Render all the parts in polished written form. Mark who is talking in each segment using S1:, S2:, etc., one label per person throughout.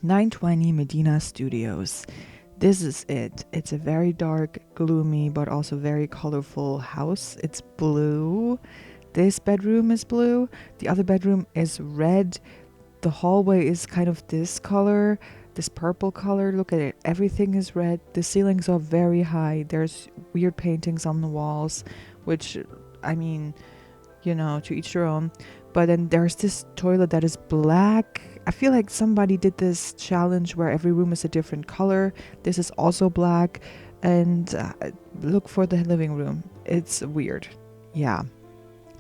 S1: 920 Medina Studios. This is it. It's a very dark, gloomy, but also very colorful house. It's blue. This bedroom is blue. The other bedroom is red. The hallway is kind of this color, this purple color. Look at it. Everything is red. The ceilings are very high. There's weird paintings on the walls, which, I mean, to each their own. But then there's this toilet that is black. I feel like somebody did this challenge where every room is a different color. This is also black. And look for the living room. It's weird. Yeah.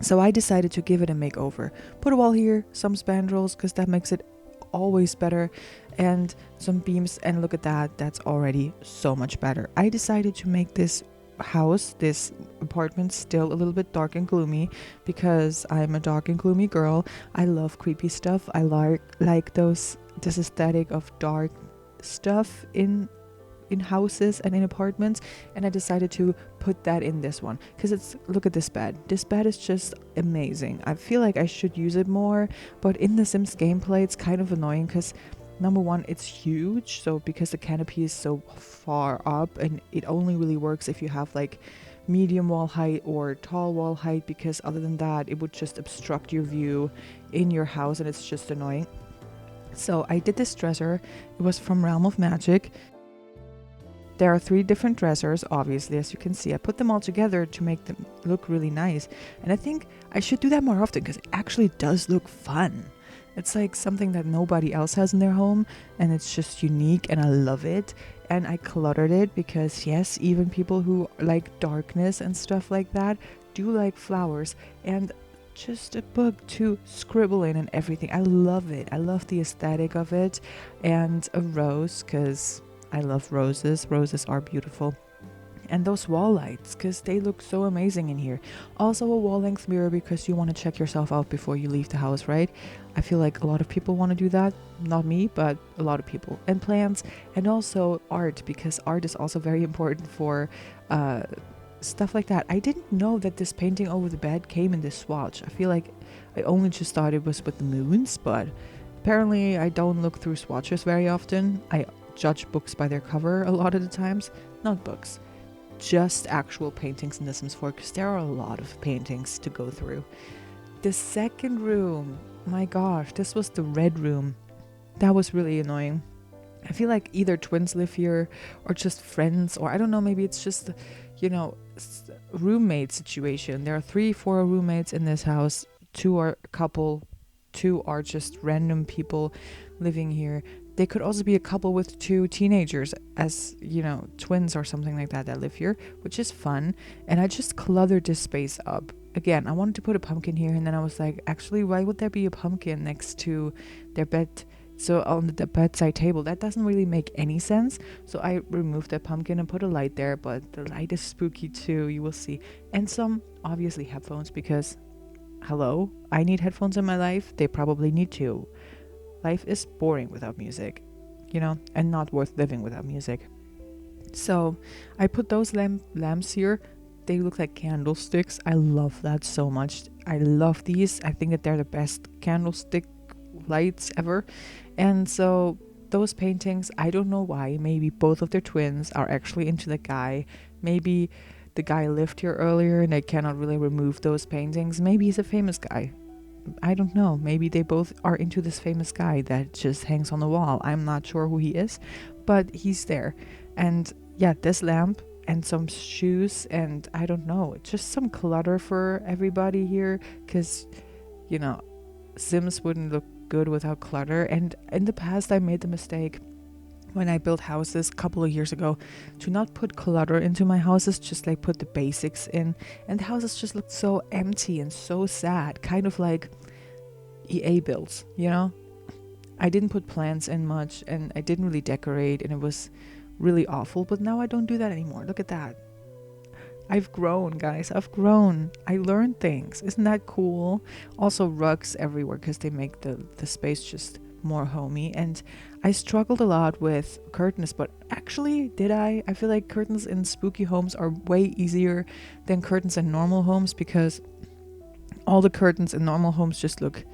S1: So I decided to give it a makeover. Put a wall here, some spandrels, because that makes it always better. And some beams. And look at that. That's already so much better. I decided to make this apartment still a little bit dark and gloomy because I'm a dark and gloomy girl. I love creepy stuff. I like this aesthetic of dark stuff in houses and in apartments, and I decided to put that in this one because look at this bed. This bed is just amazing. I feel like I should use it more, but in the Sims gameplay it's kind of annoying because number one, it's huge, so because the canopy is so far up, and it only really works if you have like medium wall height or tall wall height, because other than that it would just obstruct your view in your house and it's just annoying. So I did this dresser. It was from Realm of Magic. There are 3 different dressers, obviously, as you can see. I put them all together to make them look really nice, and I think I should do that more often because it actually does look fun. It's like something that nobody else has in their home, and it's just unique, and I love it. And I cluttered it because, yes, even people who like darkness and stuff like that do like flowers and just a book to scribble in and everything. I love it. I love the aesthetic of it, and a rose because I love roses. Roses are beautiful. And those wall lights, because they look so amazing in here. Also a wall length mirror because you want to check yourself out before you leave the house, right? I feel like a lot of people want to do that. Not me, but a lot of people. And plants, and also art, because art is also very important for stuff like that. I didn't know that this painting over the bed came in this swatch. I feel like I only just thought it was with the moons, but apparently I don't look through swatches very often. I judge books by their cover a lot of the times. Not books, just actual paintings in The Sims 4, because there are a lot of paintings to go through. The second room, my gosh, this was the red room. That was really annoying. I feel like either twins live here or just friends, or I don't know, maybe it's just, roommate situation. There are 3-4 roommates in this house. 2 are a couple, 2 are just random people living here. They could also be a couple with 2 teenagers, as twins or something like that live here, which is fun. And I just cluttered this space up. Again, I wanted to put a pumpkin here, and then I was like, actually, why would there be a pumpkin next to their bed? So on the bedside table, that doesn't really make any sense. So I removed that pumpkin and put a light there, but the light is spooky too, you will see. And some, obviously, headphones, because, hello, I need headphones in my life. They probably need to. Life is boring without music, and not worth living without music. So I put those lamps here. They look like candlesticks. I love that so much. I love these. I think that they're the best candlestick lights ever. And so those paintings, I don't know why. Maybe both of their twins are actually into the guy. Maybe the guy lived here earlier and they cannot really remove those paintings. Maybe he's a famous guy. I don't know. Maybe they both are into this famous guy that just hangs on the wall. I'm not sure who he is, but he's there. And yeah, this lamp and some shoes, and I don't know, just some clutter for everybody here, because Sims wouldn't look good without clutter. And in the past I made the mistake when I built houses a couple of years ago to not put clutter into my houses, just like put the basics in, and the houses just looked so empty and so sad, kind of like EA builds, I didn't put plants in much, and I didn't really decorate, and it was really awful. But now I don't do that anymore. Look at that. I've grown, guys. I've grown. I learned things. Isn't that cool? Also rugs everywhere because they make the space just more homey. And I struggled a lot with curtains, but actually I feel like curtains in spooky homes are way easier than curtains in normal homes, because all the curtains in normal homes just look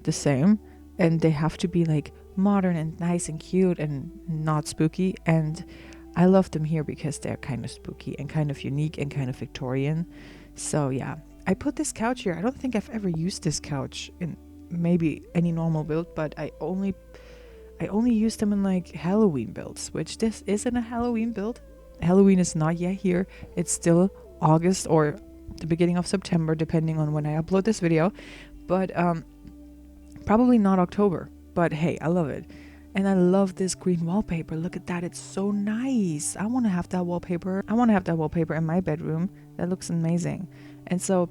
S1: the same, and they have to be like modern and nice and cute and not spooky. And I love them here because they're kind of spooky and kind of unique and kind of Victorian. So yeah, I put this couch here. I don't think I've ever used this couch in maybe any normal build, but I only use them in like Halloween builds, which this isn't a Halloween build. Halloween is not yet here. It's still August or the beginning of September, depending on when I upload this video. But probably not October. But hey, I love it. And I love this green wallpaper. Look at that. It's so nice. I want to have that wallpaper. I want to have that wallpaper in my bedroom. That looks amazing. And so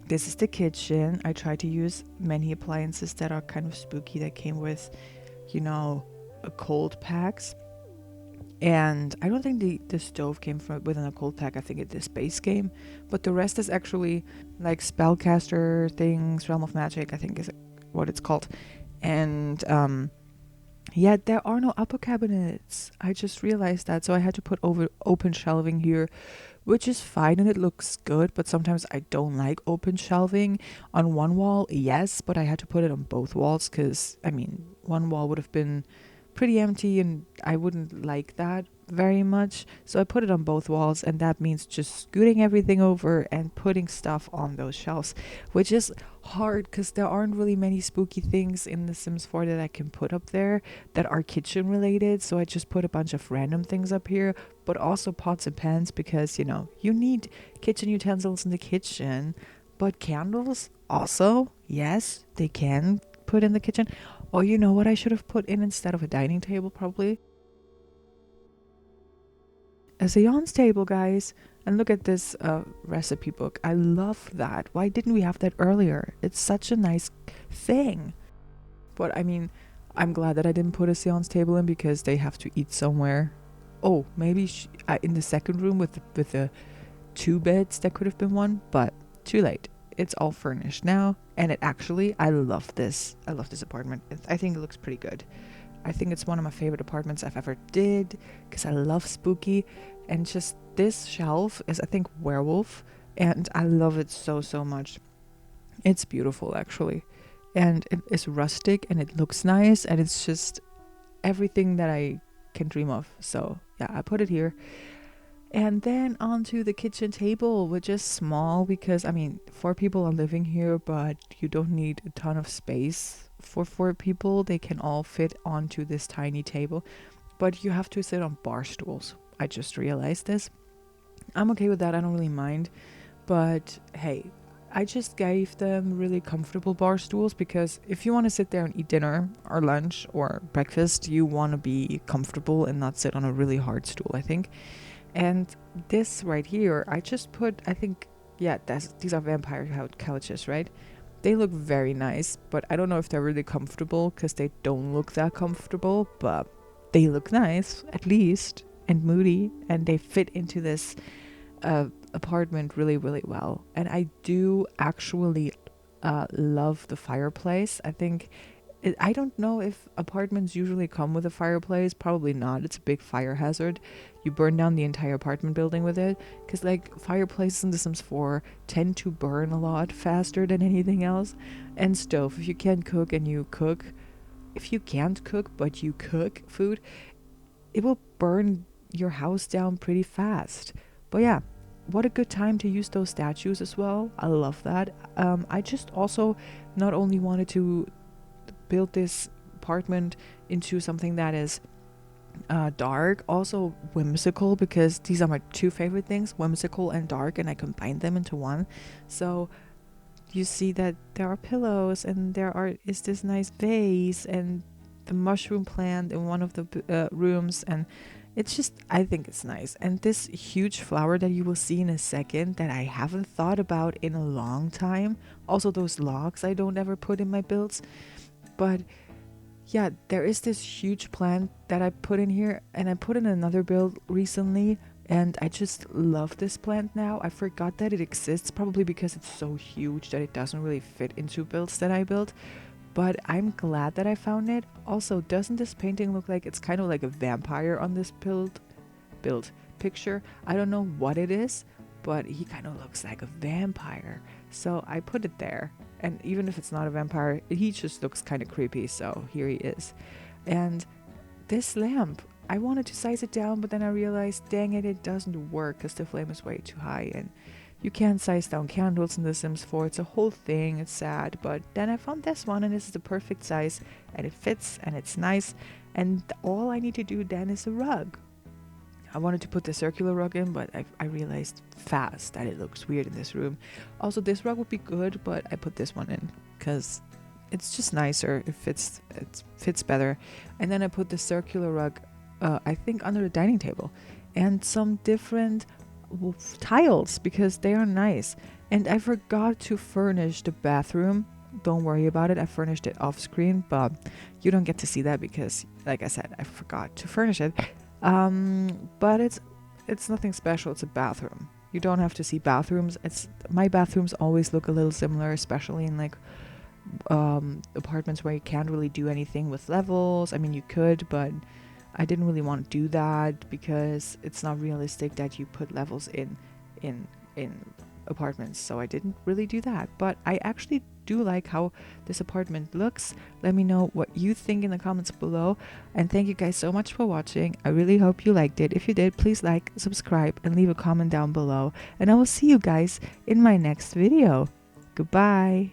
S1: this is the kitchen. I try to use many appliances that are kind of spooky that came with, you know, cold packs. And I don't think the stove came within a cold pack. I think it's this base game. But the rest is actually like spellcaster things, Realm of Magic, I think is what it's called. And yeah, there are no upper cabinets. I just realized that. So I had to put over open shelving here, which is fine and it looks good. But sometimes I don't like open shelving. On one wall, yes, but I had to put it on both walls because, I mean, one wall would have been pretty empty and I wouldn't like that very much. So I put it on both walls, and that means just scooting everything over and putting stuff on those shelves, which is hard because there aren't really many spooky things in The Sims 4 that I can put up there that are kitchen related. So I just put a bunch of random things up here, but also pots and pans because, you know, you need kitchen utensils in the kitchen. But candles also, yes, they can put in the kitchen. Oh, you know what I should have put in instead of a dining table, probably? A seance table, guys. And look at this recipe book. I love that. Why didn't we have that earlier? It's such a nice thing. But I mean, I'm glad that I didn't put a seance table in because they have to eat somewhere. Oh, maybe in the second room with the two beds, that could have been one, but too late. It's all furnished now, and I love this. I love this apartment. I think it looks pretty good. I think it's one of my favorite apartments I've ever did because I love spooky, and just this shelf is, I think, werewolf, and I love it so much. It's beautiful, actually, and it is rustic and it looks nice, and it's just everything that I can dream of. So yeah, I put it here. And then onto the kitchen table, which is small because, I mean, 4 people are living here, but you don't need a ton of space for 4 people. They can all fit onto this tiny table, but you have to sit on bar stools. I just realized this. I'm okay with that. I don't really mind. But hey, I just gave them really comfortable bar stools because if you want to sit there and eat dinner or lunch or breakfast, you want to be comfortable and not sit on a really hard stool, I think. And this right here, I just put, I think, yeah, these are vampire couches, right? They look very nice, but I don't know if they're really comfortable because they don't look that comfortable, but they look nice, at least, and moody, and they fit into this apartment really well. And I do actually love the fireplace. I think I don't know if apartments usually come with a fireplace. Probably not. It's a big fire hazard. You burn down the entire apartment building with it. Because like fireplaces in The Sims 4 tend to burn a lot faster than anything else. And stove. If you can't cook and you cook, if you can't cook but you cook food, it will burn your house down pretty fast. But yeah, what a good time to use those statues as well. I love that. I just also not only wanted to build this apartment into something that is dark, also whimsical, because these are my 2 favorite things, whimsical and dark, and I combined them into one. So you see that there are pillows and is this nice vase and the mushroom plant in one of the rooms, and it's just, I think it's nice. And this huge flower that you will see in a second that I haven't thought about in a long time. Also those logs I don't ever put in my builds. But yeah, there is this huge plant that I put in here, and I put in another build recently, and I just love this plant now. I forgot that it exists, probably because it's so huge that it doesn't really fit into builds that I built. But I'm glad that I found it. Also, doesn't this painting look like it's kind of like a vampire on this build picture? I don't know what it is, but he kind of looks like a vampire. So I put it there. And even if it's not a vampire, he just looks kind of creepy. So here he is. And this lamp, I wanted to size it down, but then I realized, dang it, it doesn't work because the flame is way too high, and you can't size down candles in The Sims 4. It's a whole thing. It's sad. But then I found this one, and this is the perfect size, and it fits, and it's nice. And all I need to do then is a rug. I wanted to put the circular rug in, but I realized fast that it looks weird in this room. Also, this rug would be good, but I put this one in because it's just nicer. It fits better. And then I put the circular rug, I think, under the dining table, and some different tiles because they are nice. And I forgot to furnish the bathroom. Don't worry about it. I furnished it off screen, but you don't get to see that because, like I said, I forgot to furnish it. But it's nothing special. It's a bathroom. You don't have to see bathrooms. My bathrooms always look a little similar, especially in like apartments where you can't really do anything with levels. I mean, you could, but I didn't really want to do that because it's not realistic that you put levels in apartments. So I didn't really do that. But I actually do like how this apartment looks. Let me know what you think in the comments below, and thank you guys so much for watching. I really hope you liked it. If you did, please like, subscribe, and leave a comment down below, and I will see you guys in my next video. Goodbye.